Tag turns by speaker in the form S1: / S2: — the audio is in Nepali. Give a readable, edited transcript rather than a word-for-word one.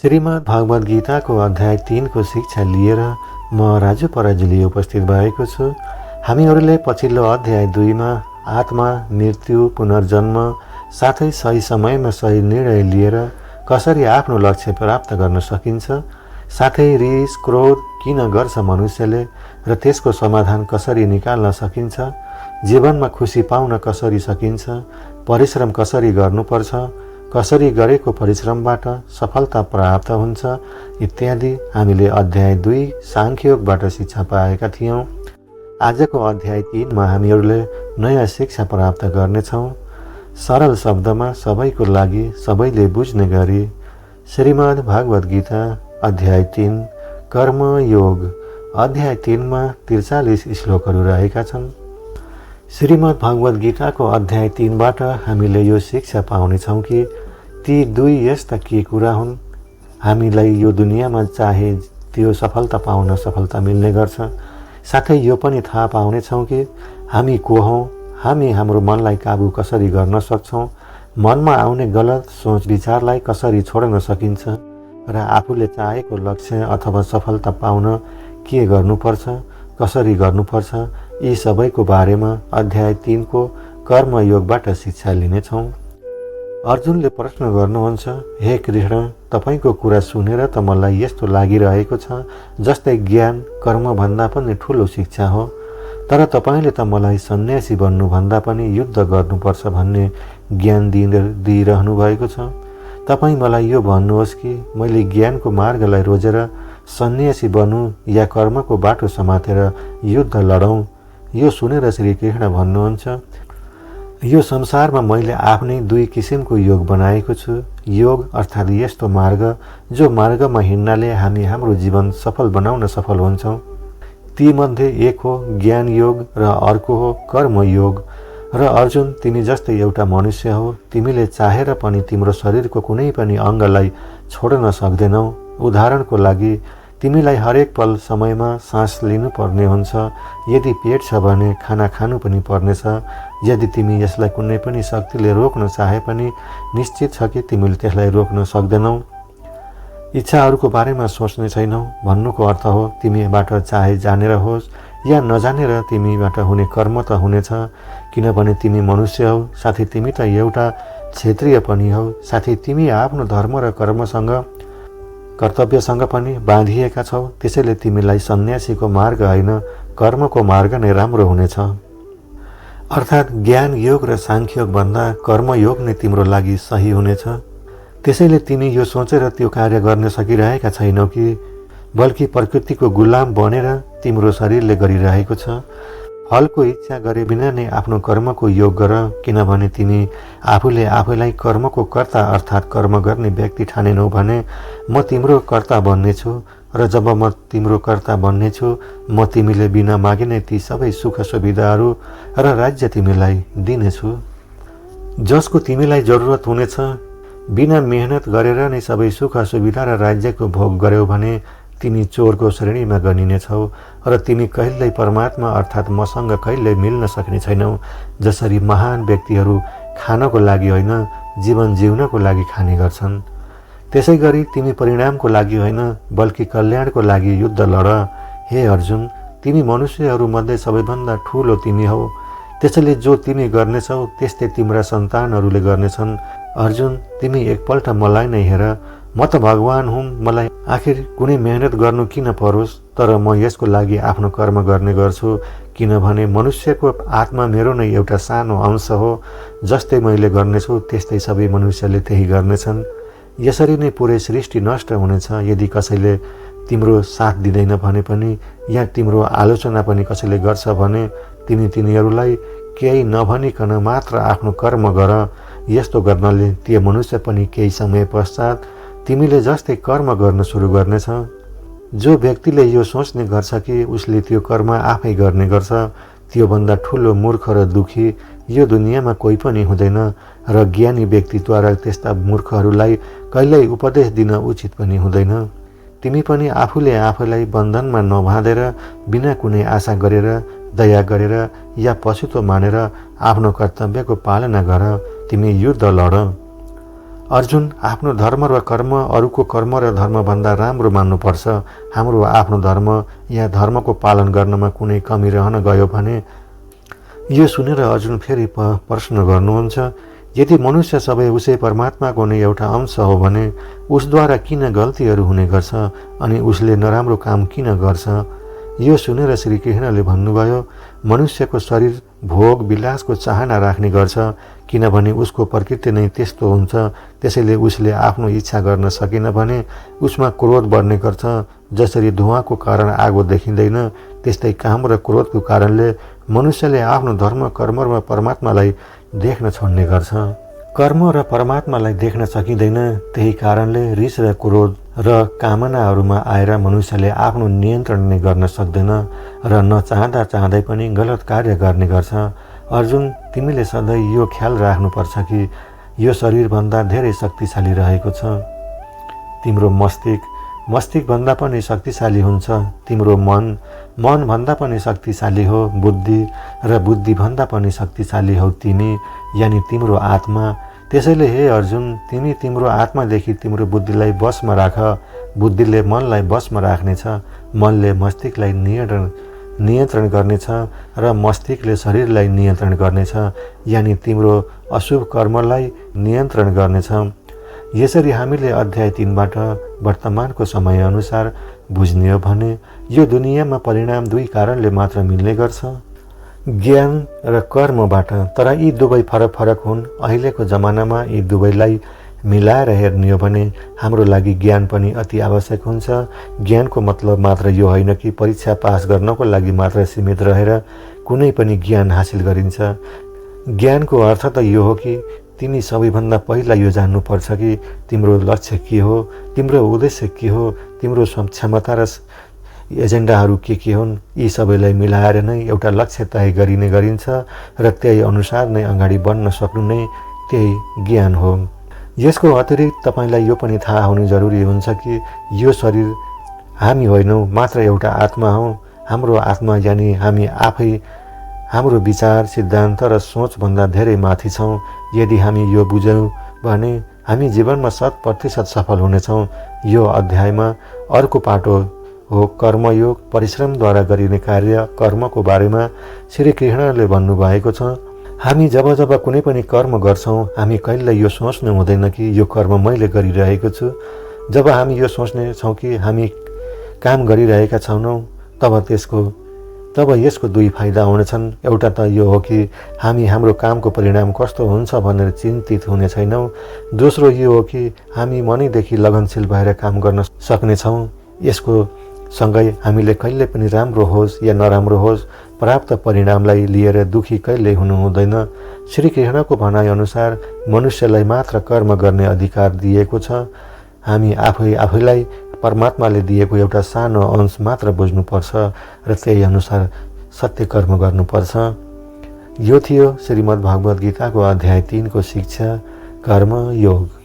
S1: श्रीमद् भगवद् गीताको अध्याय 3 को शिक्षा लिएर म राजु पराजुली उपस्थित भएको छु। हामीहरूले पछिल्लो अध्याय 2 मा आत्मा, मृत्यु, पुनर्जन्म साथै सही समयमा सही निर्णय लिएर कसरी आफ्नो लक्ष्य प्राप्त गर्न सकिन्छ, साथै रिस क्रोध किन गर्छ मनुष्यले र त्यसको समाधान कसरी निकाल्न सकिन्छ, जीवनमा खुसी पाउन कसरी सकिन्छ, परिश्रम कसरी गर्नुपर्छ, कसरी गरेको परिश्रमबाट सफलता प्राप्त हुन्छ इत्यादि हामीले अध्याय 2 सांख्ययोगबाट शिक्षा पाएका थियौं। आजको अध्याय 3 मा हामीहरूले नयाँ शिक्षा प्राप्त गर्नेछौं। सरल शब्दमा सबैको लागि सबैले बुझ्ने गरी श्रीमद् भगवद् गीता अध्याय 3 कर्मयोग अध्याय 3 मा 43 श्लोकहरू रहेका छन्। श्रीमद् भगवद् गीताको अध्याय 3 बाट हामीले यो शिक्षा पाउनेछौं कि ती दुई यस्ता के कुरा हुन्। हामीलाई यो दुनियाँमा चाहे त्यो सफलता पाउन सफलता मिल्ने गर्छ। साथै यो पनि थाहा पाउनेछौं कि हामी को हौं, हामी हाम्रो मनलाई काबु कसरी गर्न सक्छौं, मनमा आउने गलत सोच विचारलाई कसरी छोड्न सकिन्छ र आफूले चाहेको लक्ष्य अथवा सफलता पाउन के गर्नुपर्छ, कसरी गर्नुपर्छ, यी सबैको बारेमा अध्याय 3 को कर्मयोगबाट शिक्षा लिनेछौं। अर्जुनले प्रश्न गर्नुहुन्छ, हे कृष्ण, तपाईको कुरा सुनेर त मलाई यस्तो लागिरहेको छ जस्तै ज्ञान कर्मभन्दा पनि ठूलो शिक्षा हो, तर तपाईले त मलाई सन्यासी बन्नुभन्दा पनि युद्ध गर्नुपर्छ भन्ने ज्ञान दिइरहनु भएको छ। तपाई मलाई यो भन्नुहोस् कि मैले ज्ञानको मार्गलाई रोजेर सन्यासी बनु या कर्मको बाटो समातेर युद्ध लडौं। यो सुनेर श्री कृष्ण भन्नुहुन्छ, यो संसारमा मैले आफ्नै 2 किसिमको योग बनाएको छु। योग अर्थात् यस्तो मार्ग जो मार्गमा हिँड्नाले हामी हाम्रो जीवन सफल बनाउन सफल हुन्छौं। ती मध्ये एक हो ज्ञान योग र अर्को हो कर्म योग। र अर्जुन, तिमी जस्तै एउटा मनुष्य हो, तिमीले चाहेर पनि तिम्रो शरीरको कुनै पनि अङ्गलाई छोड्न सक्दैनौ। उदाहरणको लागि तिमीलाई हरेक पल समयमा सास लिनु पर्ने हुन्छ। यदि पेट छ भने खाना खानु पनि पर्नेछ। यदि तिमी यसलाई कुनै पनि शक्तिले रोक्न चाहे पनि निश्चित छ कि तिमीले त्यसलाई रोक्न सक्दैनौ। इच्छाहरूको बारेमा सोच्ने छैनौ भन्नुको अर्थ हो तिमीबाट चाहे जानेर होस् या नजानेर तिमीबाट हुने कर्म त हुनेछ, किनभने तिमी मनुष्य हौ। साथै तिमी त एउटा क्षेत्रीय पनि हौ। साथै तिमी आफ्नो धर्म र कर्तव्यसँग पनि बाँधिएका छौ। त्यसैले तिमीलाई सन्यासीको मार्ग होइन, कर्मको मार्ग नै राम्रो हुनेछ। अर्थात् ज्ञान योग र सांख्ययोग भन्दा कर्मयोग नै तिम्रो लागि सही हुनेछ। त्यसैले तिमी यो सोचेर त्यो कार्य गर्न सकिरहेका छैनौ कि बल्कि प्रकृतिको गुलाम बनेर तिम्रो शरीरले गरिरहेको छ। फलको इच्छा गरे बिना नै आफ्नो कर्मको योग गर, किनभने तिमी आफूले आफैलाई कर्मको कर्ता अर्थात् कर्म गर्ने व्यक्ति ठानेनौ भने म तिम्रो कर्ता बन्नेछु र जब म तिम्रो कर्ता बन्नेछु म तिमीले बिना मागे नै ती सबै सुख सुविधाहरू र राज्य तिमीलाई दिनेछु जसको तिमीलाई जरुरत हुनेछ। बिना मेहनत गरेर नै सबै सुख सुविधा र राज्यको भोग गर्यौ भने तिमी चोरको श्रेणीमा गनिनेछौ र तिमी कहिल्यै परमात्मा अर्थात् मसँग कहिल्यै मिल्न सक्ने छैनौ। जसरी महान व्यक्तिहरू खानको लागि होइन, जीवन जिउनको लागि खाने गर्छन्, त्यसै गरी तिमी परिणामको लागि होइन बल्कि कल्याणको लागि युद्ध लड। हे अर्जुन, तिमी मनुष्यहरूमध्ये सबैभन्दा ठूलो तिमी हौ। त्यसैले जो तिमी गर्नेछौ त्यस्तै तिम्रा सन्तानहरूले गर्नेछन्। अर्जुन, तिमी एकपल्ट मलाई नै हेर, म त भगवान हुँ। मलाई आखिर कुनै मेहनत गर्नु किन परोस्, तर म यसको लागि आफ्नो कर्म गर्ने गर्छु, किनभने मनुष्यको आत्मा मेरो नै एउटा सानो अंश हो। जस्तै मैले गर्नेछु त्यस्तै सबै मनुष्यले त्यही गर्नेछन्। यसरी नै पुरै सृष्टि नष्ट हुनेछ यदि कसैले तिम्रो साथ दिँदैन भने पनि या तिम्रो आलोचना पनि कसैले गर्छ भने तिमी तिनीहरूलाई केही नभनिकन मात्र आफ्नो कर्म गर। यस्तो गर्नाले ती मनुष्य पनि केही समय पश्चात तिमीले जस्तै कर्म गर्न सुरु गर्नेछ। जो व्यक्तिले यो सोच्ने गर्छ कि उसले त्यो कर्म आफै गर्ने गर्छ, त्योभन्दा ठूलो मूर्ख र दुखी यो दुनियाँमा कोही पनि हुँदैन र ज्ञानी व्यक्तिद्वारा त्यस्ता मूर्खहरूलाई कहिल्यै उपदेश दिन उचित पनि हुँदैन। तिमी पनि आफूले आफैलाई बन्धनमा नबाँधेर बिना कुनै आशा गरेर, दया गरेर या पछुतो मानेर आफ्नो कर्तव्यको पालना गर। तिमी युद्ध लड। अर्जुन, आफ्नो धर्म र कर्म अरूको कर्म र धर्मभन्दा राम्रो मान्नुपर्छ। हाम्रो आफ्नो धर्म या धर्मको पालन गर्नमा कुनै कमी रहन गयो भने? यो सुनेर अर्जुन फेरि प्रश्न गर्नुहुन्छ, यदि मनुष्य सबै उसै परमात्माको नै एउटा अंश हो भने उसद्वारा किन गल्तीहरू हुने गर्छ अनि उसले नराम्रो काम किन गर्छ? यो सुनेर श्री कृष्णले भन्नुभयो, मनुष्यको शरीर भोग विलासको चाहना राख्ने गर्छ, किनभने उसको प्रकृति नै त्यस्तो हुन्छ। त्यसैले उसले आफ्नो इच्छा गर्न सकेन भने उसमा क्रोध बढ्ने गर्छ। जसरी धुवाँको कारण आगो देखिँदैन, त्यस्तै काम र क्रोधको कारणले मनुष्यले आफ्नो धर्म कर्म र परमात्मालाई देख्न छोड्ने गर्छ। कर्म र परमात्मालाई देख्न सकिँदैन, त्यही कारणले रिस र क्रोध र कामनाहरूमा आएर मनुष्यले आफ्नो नियन्त्रण नै गर्न सक्दैन र नचाहँदा चाहँदै पनि गलत कार्य गर्ने गर्छ। अर्जुन, तिमीले सधैँ यो ख्याल राख्नुपर्छ कि यो शरीरभन्दा धेरै शक्तिशाली रहेको छ। तिम्रो मस्तिष्कभन्दा पनि शक्तिशाली हुन्छ। तिम्रो मनभन्दा पनि शक्तिशाली हो बुद्धि, र बुद्धिभन्दा पनि शक्तिशाली हौ तिमी, यानि तिम्रो आत्मा। त्यसैले हे अर्जुन, तिमी तिम्रो आत्मादेखि तिम्रो बुद्धिलाई वशमा राख। बुद्धिले मनलाई वशमा राख्नेछ, मनले मस्तिष्कलाई नियन्त्रण गर्नेछ र मस्तिष्कले शरीरलाई नियन्त्रण गर्नेछ, यानि तिम्रो अशुभ कर्मलाई नियन्त्रण गर्नेछ। यसरी हामीले अध्याय 3बाट वर्तमानको समयअनुसार बुझ्ने हो भने यो दुनियाँमा परिणाम दुई कारणले मात्र मिल्ने गर्छ, ज्ञान र कर्मबाट। तर यी दुवै फरक फरक हुन्। अहिलेको जमानामा यी दुवैलाई मिलाएर हेर्ने हो भने हाम्रो लागि ज्ञान पनि अति आवश्यक हुन्छ। ज्ञानको मतलब मात्र यो होइन कि परीक्षा पास गर्नको लागि मात्र सीमित रहेर कुनै पनि ज्ञान हासिल गरिन्छ। ज्ञानको अर्थ त यो हो कि तिमी सबैभन्दा पहिला यो जान्नुपर्छ कि तिम्रो लक्ष्य के हो, तिम्रो उद्देश्य के हो, तिम्रो क्षमता र एजेन्डाहरू के हुन्। यी सबैलाई मिलाएर नै एउटा लक्ष्य तय गरिने गरिन्छ र त्यही अनुसार नै अगाडि बढ्न सक्नु नै त्यही ज्ञान हो। यसको अतिरिक्त तपाईँलाई यो पनि थाहा हुनु जरुरी हुन्छ कि यो शरीर हामी होइनौँ, मात्र एउटा आत्मा हो। हाम्रो आत्मा यानि हामी आफै हाम्रो विचार, सिद्धान्त र सोचभन्दा धेरै माथि छौँ। यदि हामी यो बुझौँ भने हामी जीवनमा 100% सफल हुनेछौँ। यो अध्यायमा अर्को पाटो हो कर्मयोग, परिश्रमद्वारा गरिने कार्य कर्मको बारेमा श्री कृष्णले भन्नुभएको छ। हामी जब जब कुनै पनि कर्म गर्छौँ, हामी कहिल्यै यो सोच्नु हुँदैन कि यो कर्म मैले गरिरहेको छु। जब हामी यो सोच्ने छौँ कि हामी काम गरिरहेका छैनौँ, तब यसको दुई फाइदा हुनेछन्। एउटा त यो हो कि हामी हाम्रो कामको परिणाम कस्तो हुन्छ भनेर चिन्तित हुने छैनौँ। दोस्रो यो हो कि हामी मनैदेखि लगनशील भएर काम गर्न सक्नेछौँ। यसको सँगै हामीले कहिले पनि राम्रो होस् या नराम्रो होस्, प्राप्त परिणामलाई लिएर दुखी कहिल्यै हुनु हुँदैन। श्री कृष्णको भनाइअनुसार मनुष्यलाई मात्र कर्म गर्ने अधिकार दिएको छ। हामी आफैलाई परमात्माले दिएको एउटा सानो अंश मात्र बुझ्नुपर्छ र त्यही अनुसार सत्य कर्म गर्नुपर्छ। यो थियो श्रीमद् भगवद् गीताको अध्याय 3 को शिक्षा कर्म योग।